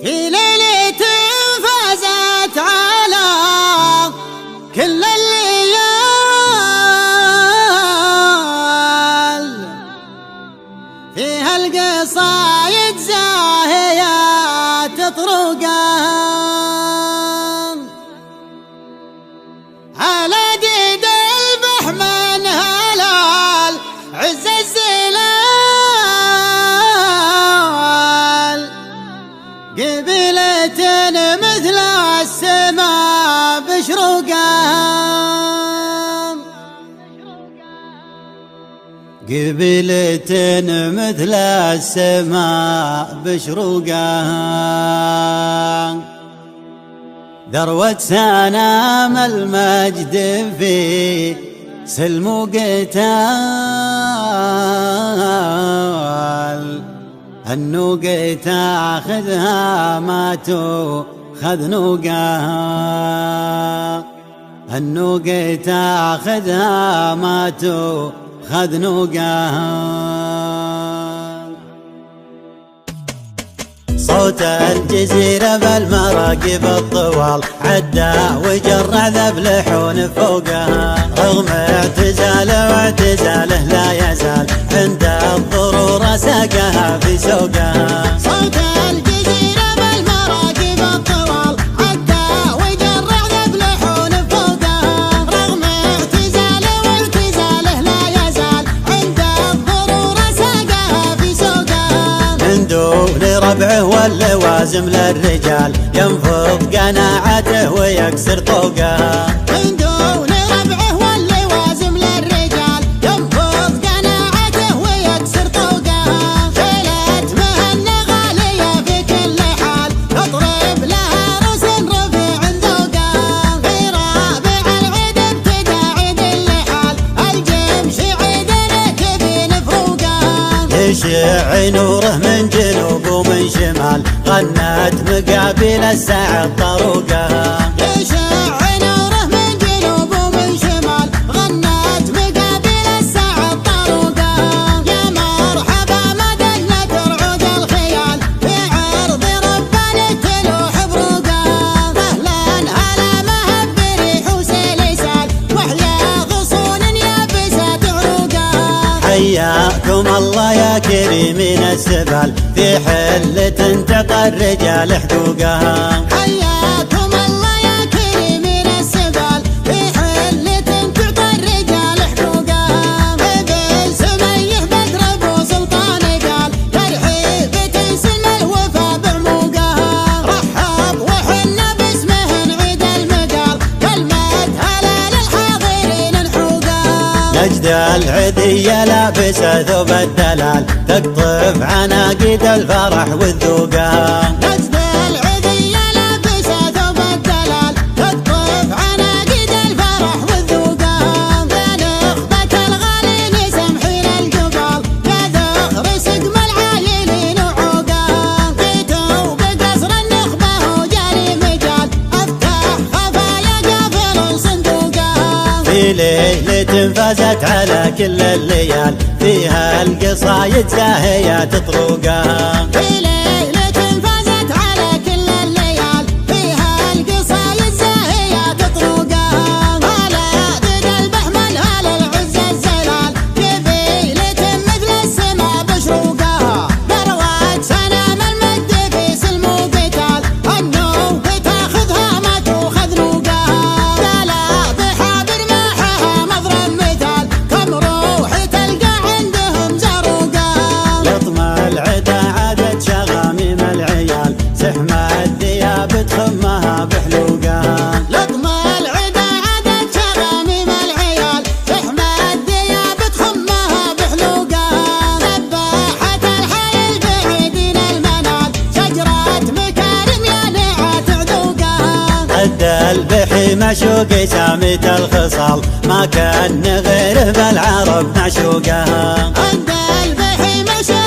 في ليلة فازت على كل الليال، فيها القصايد زاهيات طرقها على ديد البحمن هلال عز الزلال، قبلة مثل السماء بشروقها، قبلة مثل السماء بشروقها، ذروة سنام المجد في سلم وقتال، النوق تاخذها ما تؤخذ نوقها، النوق تاخذها ما تؤخذ نوقها. صوت الجزيرة بالمراكب الطوال عدى وجرع ذب لحون فوقها، رغم اعتزاله واعتزاله لا يزال عند الضرورة ساقها في سوقها. صوت الجزيرة بالمراكب الطوال عدى وجرع ذب لحون فوقها، رغم اعتزاله واعتزاله لا يزال عند الضرورة ساقها في سوقها. من دون ربعه واللوازم للرجال ينفض قناعته ويكسر طوقها، من دون ربعه واللوازم للرجال ينفض قناعته ويكسر طوقها. ليلة مهنة غالية في كل حال اطرب لها رسل رفيع ذوقها، في رابع العيد ابتدى عيد اللحال الجمش عيد تبين فروقها. يشع نوره من جنوب ومن شمال غنت مقابل الساعة طروقها، يشع نوره من جنوب ومن شمال غنت مقابل الساعة طروقها. يا مرحبا ما دلت رعود الخيال في عرض ربنا تلوح بروقها، اهلا هلا مهب بريح وسلسال وحيا غصون يابسات عروقها. حياكم الله يا كريمين السبال في حلة تعطى الرجال حقوقها، حياكم الله يا كريمين السبال في حلة تعطى الرجال حقوقها. ابن سميه بدر ابو سلطان قال ترحيبة سلم الوفا بعموقها، رحب وحنا باسمه نعيد المقال كلمة هلا للحاضرين نحوقها. نجد العدية لابسة ثوب الدلال تقطف عناقيد الفرح والذوقها، نجد العدية لابسة ثوب الدلال تقطف عناقيد الفرح والذوقها. يا نخبة الغالين سمحين الجبال يا ذخر سقم العايلين وعوقها، جيتوا بقصر النخبة وجاري مجال افتح خفايا قافل صندوقها. في ليلة فازت على كل الليال فيها القصايد زاهيات طروقها، في ليلة فازت على كل الليال فيها القصايد زاهيات طروقها. على ديد البحمن هلا العز الزلال قبيلة مثل السماء بشروقها، ذروة سنام المجد في سلم وقتال النوق تاخذها ما تؤخذ نوقها. لا بحابر معها مضرب مثال كم روح تلقى عندهم زروقها. لطم العدا عادت شغاميم العيال زحمة الثياب تخمها بحلوقها، لطم العدا عادت شغاميم العيال زحمة الثياب تخمها بحلوقها. ذباحة الحي البعيدين المنال شجرة مكارم يا نعات عذوقها، قد البحي مشوقي سامت الخصال ما كان غيره بالعرب معشوقها، قد البحي مشوقي